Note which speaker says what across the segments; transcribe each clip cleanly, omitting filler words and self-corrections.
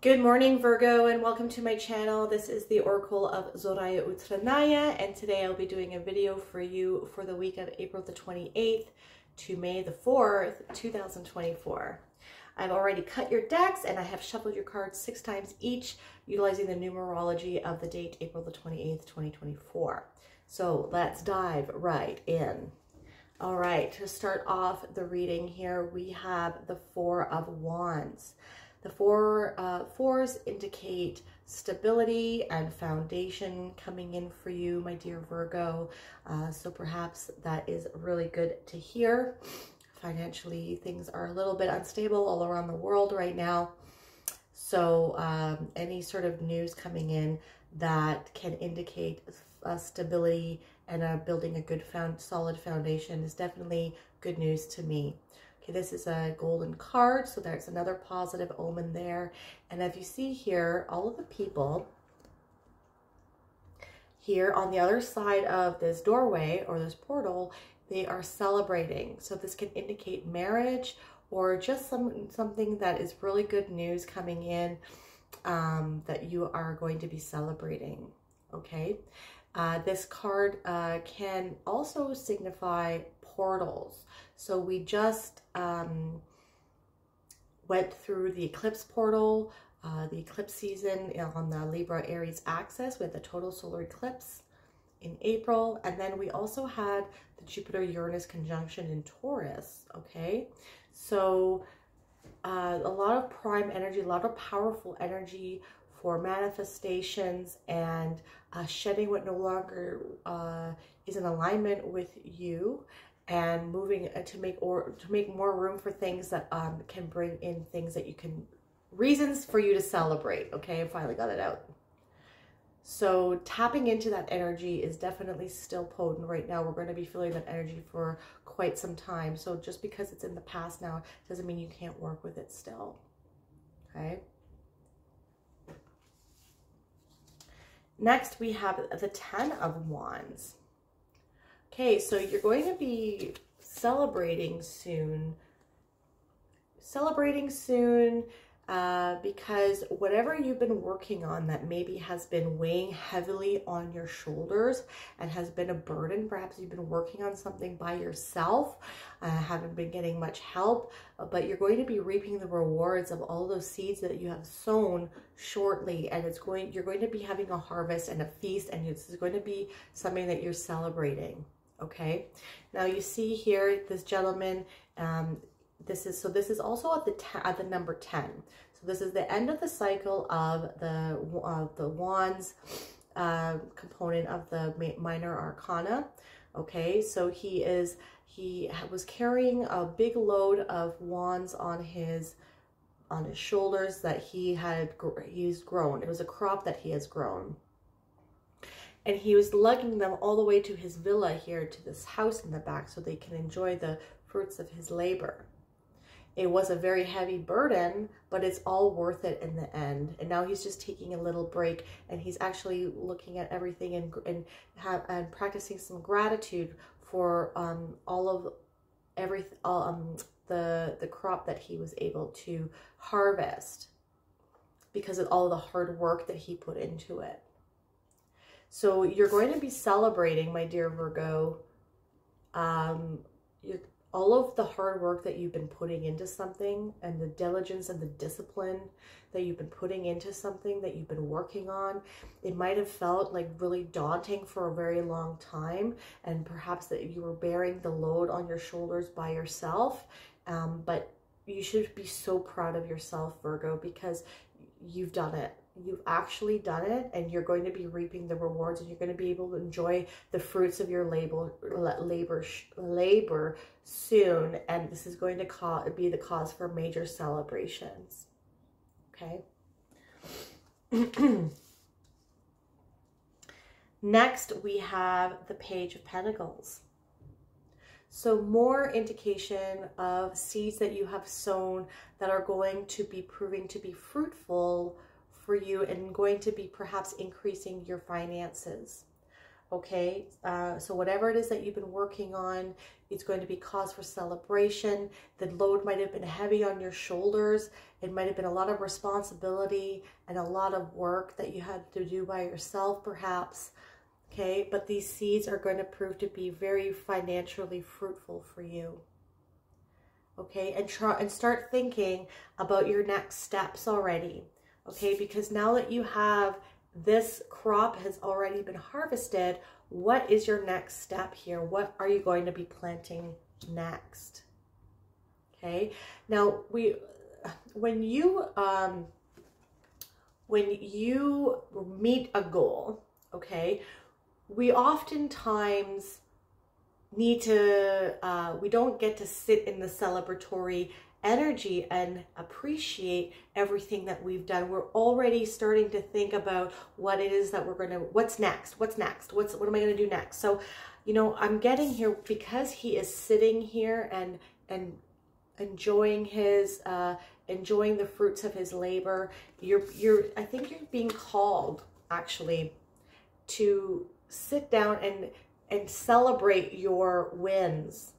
Speaker 1: Good morning, Virgo, and welcome to my channel. This is the Oracle of Zoraya Utranaya, and today I'll be doing a video for you for the week of April the 28th to May the 4th, 2024. I've already cut your decks and I have shuffled your cards 6 times each, utilizing the numerology of the date April the 28th, 2024. So let's dive right in. All right, to start off the reading here, we have the Four of Wands. The fours indicate stability and foundation coming in for you, my dear Virgo. So perhaps that is really good to hear. Financially, things are a little bit unstable all around the world right now. So any sort of news coming in that can indicate stability and building a good solid foundation is definitely good news to me. Okay, this is a golden card, so there's another positive omen there. And as you see here, all of the people here on the other side of this doorway or this portal, they are celebrating. So this can indicate marriage or just something that is really good news coming in that you are going to be celebrating, okay? This card can also signify portals. So we just went through the eclipse portal, the eclipse season on the Libra Aries axis with the total solar eclipse in April. And then we also had the Jupiter-Uranus conjunction in Taurus, okay? So a lot of prime energy, a lot of powerful energy for manifestations and shedding what no longer is in alignment with you, and moving to make more room for things that can bring in things that you can, reasons for you to celebrate. Okay, I finally got it out. So tapping into that energy is definitely still potent right now. We're going to be feeling that energy for quite some time. So just because it's in the past now doesn't mean you can't work with it still. Okay. Next, we have the Ten of Wands. Okay, so you're going to be celebrating soon. Because whatever you've been working on that maybe has been weighing heavily on your shoulders and has been a burden, perhaps you've been working on something by yourself, haven't been getting much help, but you're going to be reaping the rewards of all those seeds that you have sown shortly, and you're going to be having a harvest and a feast, and this is going to be something that you're celebrating. Okay, now you see here this gentleman. This is also at the number 10. So this is the end of the cycle of the Wands component of the minor arcana. Okay, so he was carrying a big load of wands on his shoulders that he's grown. It was a crop that he has grown. And he was lugging them all the way to his villa here, to this house in the back, so they can enjoy the fruits of his labor. It was a very heavy burden, but it's all worth it in the end. And now he's just taking a little break, and he's actually looking at everything and practicing some gratitude for the crop that he was able to harvest, because of all the hard work that he put into it. So you're going to be celebrating, my dear Virgo, all of the hard work that you've been putting into something, and the diligence and the discipline that you've been putting into something that you've been working on. It might have felt like really daunting for a very long time, and perhaps that you were bearing the load on your shoulders by yourself. But you should be so proud of yourself, Virgo, because you've done it. You've actually done it, and you're going to be reaping the rewards, and you're going to be able to enjoy the fruits of your labor soon, and this is going to be the cause for major celebrations. Okay. Next, we have the Page of Pentacles. So more indication of seeds that you have sown that are going to be proving to be fruitful for you, and going to be perhaps increasing your finances. Okay, so whatever it is that you've been working on, it's going to be cause for celebration. The load might have been heavy on your shoulders. It might have been a lot of responsibility and a lot of work that you had to do by yourself, perhaps. Okay, but these seeds are going to prove to be very financially fruitful for you. Okay, and start thinking about your next steps already. Okay, because now that you have this crop has already been harvested, what is your next step here? What are you going to be planting next? Okay, now when you meet a goal, okay, we oftentimes need to we don't get to sit in the celebratory energy and appreciate everything that we've done. We're already starting to think about what it is that we're going to, what's next, what am I going to do next? So, you know, I'm getting here because he is sitting here and enjoying his, enjoying the fruits of his labor. I think you're being called actually to sit down and celebrate your wins.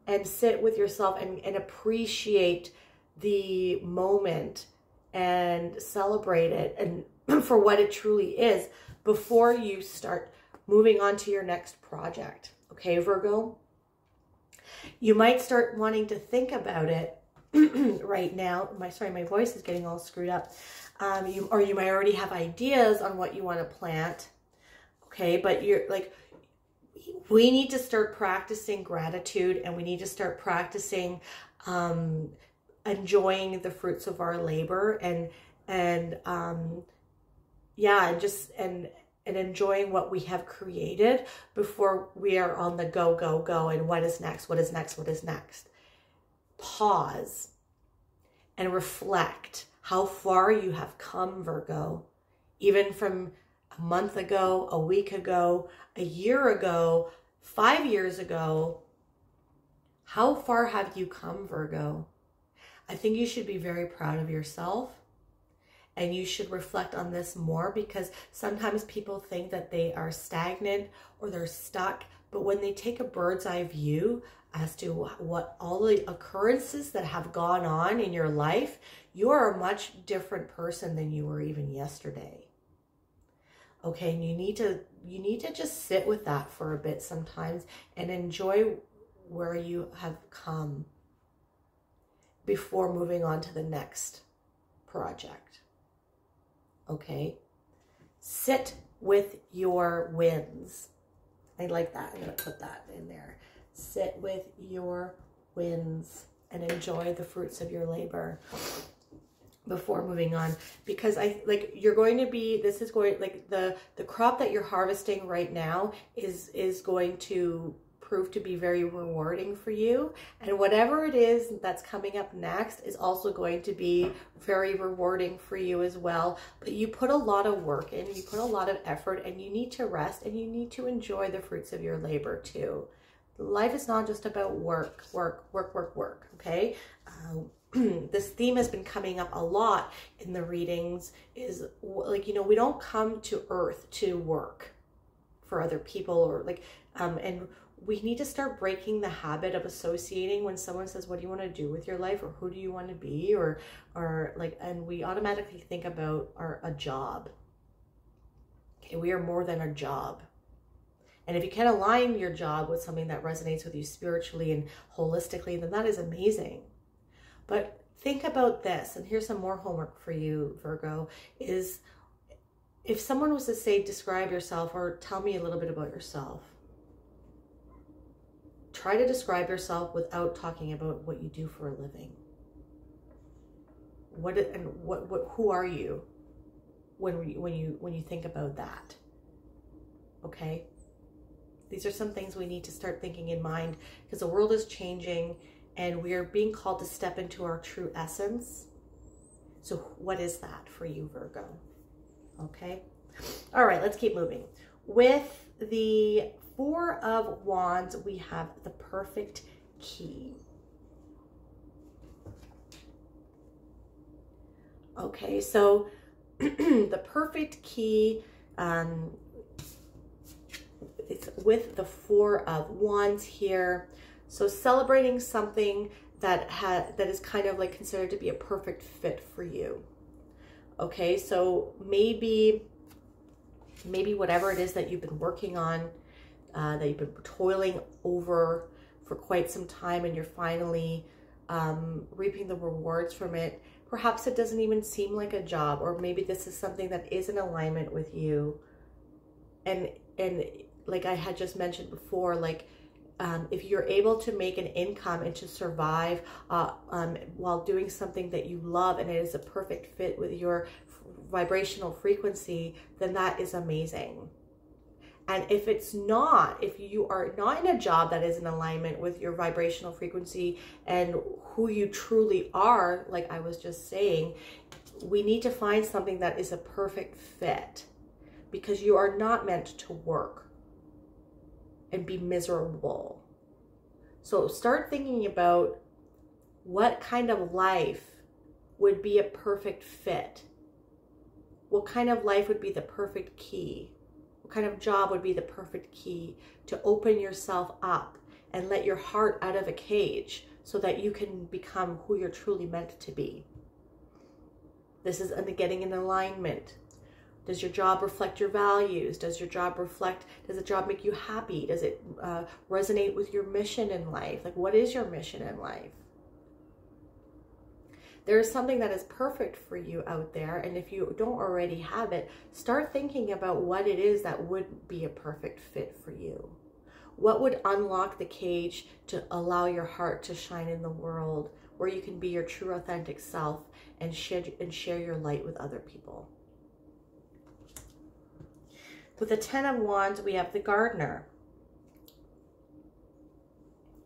Speaker 1: And sit with yourself and appreciate the moment and celebrate it and for what it truly is before you start moving on to your next project. Okay, Virgo? You might start wanting to think about it right now. Sorry, my voice is getting all screwed up. You might already have ideas on what you want to plant. Okay, but you're like, we need to start practicing gratitude, and we need to start practicing enjoying the fruits of our labor and enjoying what we have created before we are on the go and what is next, what is next, what is next. Pause and reflect how far you have come, Virgo, even from a month ago, a week ago, a year ago, 5 years ago. How far have you come, Virgo? I think you should be very proud of yourself, and you should reflect on this more, because sometimes people think that they are stagnant or they're stuck, but when they take a bird's eye view as to what all the occurrences that have gone on in your life, you are a much different person than you were even yesterday. Okay, and you need to just sit with that for a bit sometimes and enjoy where you have come before moving on to the next project. Okay, sit with your wins. I like that. I'm going to put that in there. Sit with your wins and enjoy the fruits of your labor before moving on, because you're going to be, this is going, like the crop that you're harvesting right now is going to prove to be very rewarding for you, and whatever it is that's coming up next is also going to be very rewarding for you as well. But you put a lot of work in, you put a lot of effort, and you need to rest and you need to enjoy the fruits of your labor too. Life is not just about work, okay? This theme has been coming up a lot in the readings, is like, you know, we don't come to earth to work for other people, or like, and we need to start breaking the habit of associating when someone says, what do you want to do with your life, or who do you want to be, or like, and we automatically think about a job. Okay, we are more than a job. And if you can align your job with something that resonates with you spiritually and holistically, then that is amazing. But think about this, and here's some more homework for you, Virgo, is if someone was to say, describe yourself or tell me a little bit about yourself, try to describe yourself without talking about what you do for a living. Who are you when you think about that? Okay? These are some things we need to start thinking in mind, because the world is changing and we are being called to step into our true essence. So what is that for you, Virgo? Okay. All right, let's keep moving. With the Four of Wands, we have the perfect key. Okay, so the perfect key, it's with the Four of Wands here. So celebrating something that is kind of like considered to be a perfect fit for you. Okay, so maybe whatever it is that you've been working on, that you've been toiling over for quite some time, and you're finally reaping the rewards from it. Perhaps it doesn't even seem like a job, or maybe this is something that is in alignment with you. And like I had just mentioned before, like if you're able to make an income and to survive while doing something that you love, and it is a perfect fit with your vibrational frequency, then that is amazing. And if it's not, if you are not in a job that is in alignment with your vibrational frequency and who you truly are, like I was just saying, we need to find something that is a perfect fit, because you are not meant to work and be miserable. So start thinking about what kind of life would be a perfect fit. What kind of life would be the perfect key? What kind of job would be the perfect key to open yourself up and let your heart out of a cage so that you can become who you're truly meant to be? This is getting in alignment. Does your job reflect your values? Does the job make you happy? Does it resonate with your mission in life? Like, what is your mission in life? There is something that is perfect for you out there, and if you don't already have it, start thinking about what it is that would be a perfect fit for you. What would unlock the cage to allow your heart to shine in the world, where you can be your true authentic self and share your light with other people? With the Ten of Wands, we have the gardener,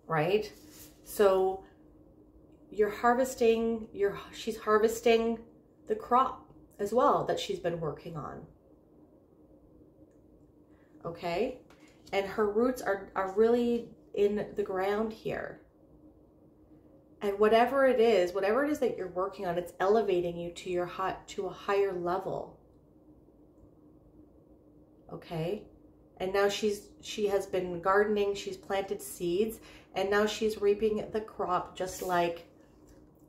Speaker 1: right? So she's harvesting the crop as well that she's been working on. Okay? And her roots are really in the ground here. And whatever it is that you're working on, it's elevating you to a higher level. Okay? And now she has been gardening, she's planted seeds, and now she's reaping the crop, just like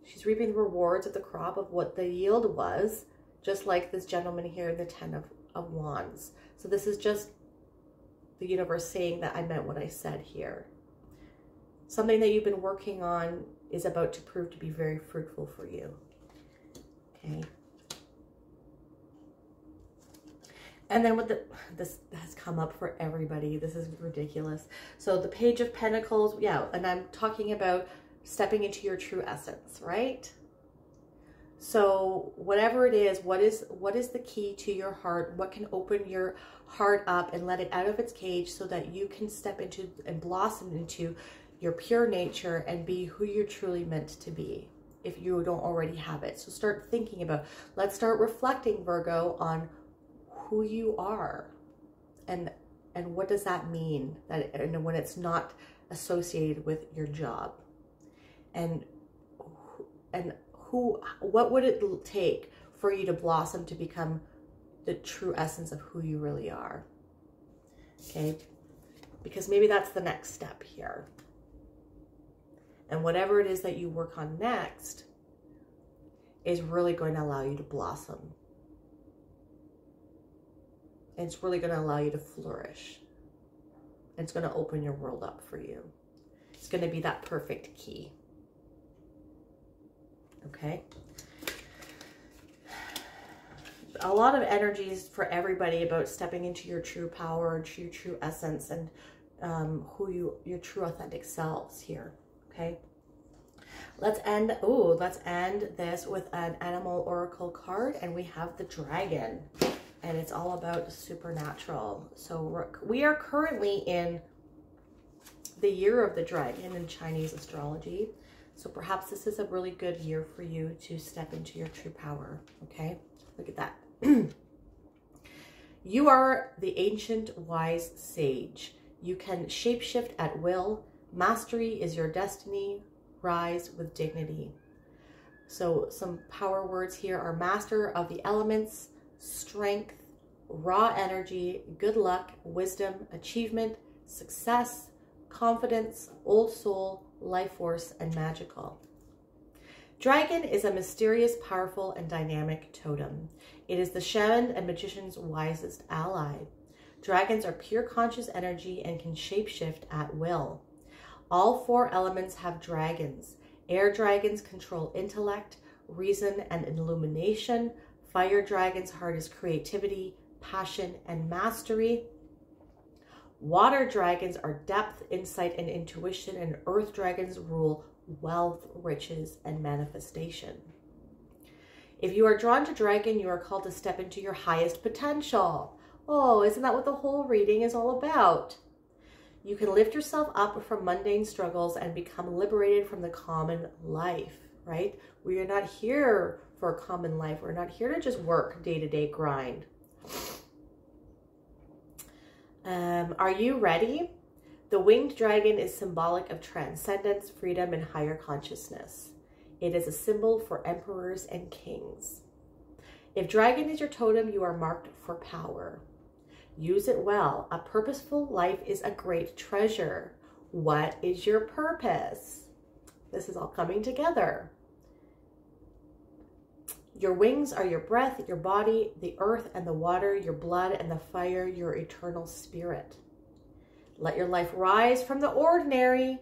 Speaker 1: she's reaping the rewards of the crop of what the yield was, just like this gentleman here, the Ten of Wands. So this is just the universe saying that I meant what I said here. Something that you've been working on is about to prove to be very fruitful for you. Okay. And then this has come up for everybody. This is ridiculous. So the Page of Pentacles, yeah, and I'm talking about stepping into your true essence, right? So whatever it is, what is the key to your heart? What can open your heart up and let it out of its cage so that you can step into and blossom into your pure nature and be who you're truly meant to be, if you don't already have it? So start thinking about, let's start reflecting, Virgo, on who you are and what does that mean, and when it's not associated with your job, and what would it take for you to blossom to become the true essence of who you really are? Okay, because maybe that's the next step here, and whatever it is that you work on next is really going to allow you to blossom. And it's really going to allow you to flourish. It's going to open your world up for you. It's going to be that perfect key. Okay? A lot of energies for everybody about stepping into your true power and your true essence, and your true authentic selves here. Okay? Let's end this with an animal oracle card, and we have the dragon. And it's all about supernatural. So we are currently in the year of the dragon in Chinese astrology. So perhaps this is a really good year for you to step into your true power. Okay, look at that. You are the ancient wise sage. You can shapeshift at will. Mastery is your destiny. Rise with dignity. So some power words here are master of the elements, strength, raw energy, good luck, wisdom, achievement, success, confidence, old soul, life force, and magical. Dragon is a mysterious, powerful, and dynamic totem. It is the shaman and magician's wisest ally. Dragons are pure conscious energy and can shapeshift at will. All 4 elements have dragons. Air dragons control intellect, reason, and illumination. Fire dragons' heart is creativity, passion, and mastery. Water dragons are depth, insight, and intuition, and earth dragons rule wealth, riches, and manifestation. If you are drawn to dragon, you are called to step into your highest potential. Oh, isn't that what the whole reading is all about? You can lift yourself up from mundane struggles and become liberated from the common life, right? We are not here for a common life. We're not here to just work day-to-day grind. Are you ready? The winged dragon is symbolic of transcendence, freedom, and higher consciousness. It is a symbol for emperors and kings. If dragon is your totem, you are marked for power. Use it well. A purposeful life is a great treasure. What is your purpose? This is all coming together. Your wings are your breath, your body, the earth and the water, your blood and the fire, your eternal spirit. Let your life rise from the ordinary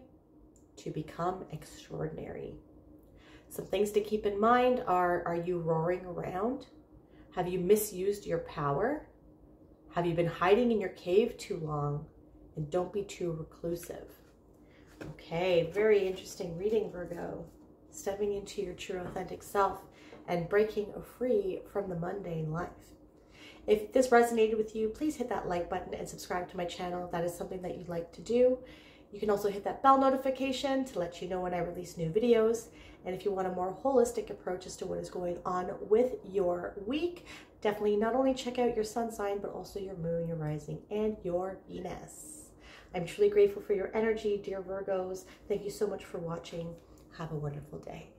Speaker 1: to become extraordinary. Some things to keep in mind are you roaring around? Have you misused your power? Have you been hiding in your cave too long? And don't be too reclusive. Okay, very interesting reading, Virgo. Stepping into your true authentic self and breaking free from the mundane life. If this resonated with you, please hit that like button and subscribe to my channel. That is something that you'd like to do. You can also hit that bell notification to let you know when I release new videos. And if you want a more holistic approach as to what is going on with your week, definitely not only check out your sun sign, but also your moon, your rising, and your Venus. I'm truly grateful for your energy, dear Virgos. Thank you so much for watching. Have a wonderful day.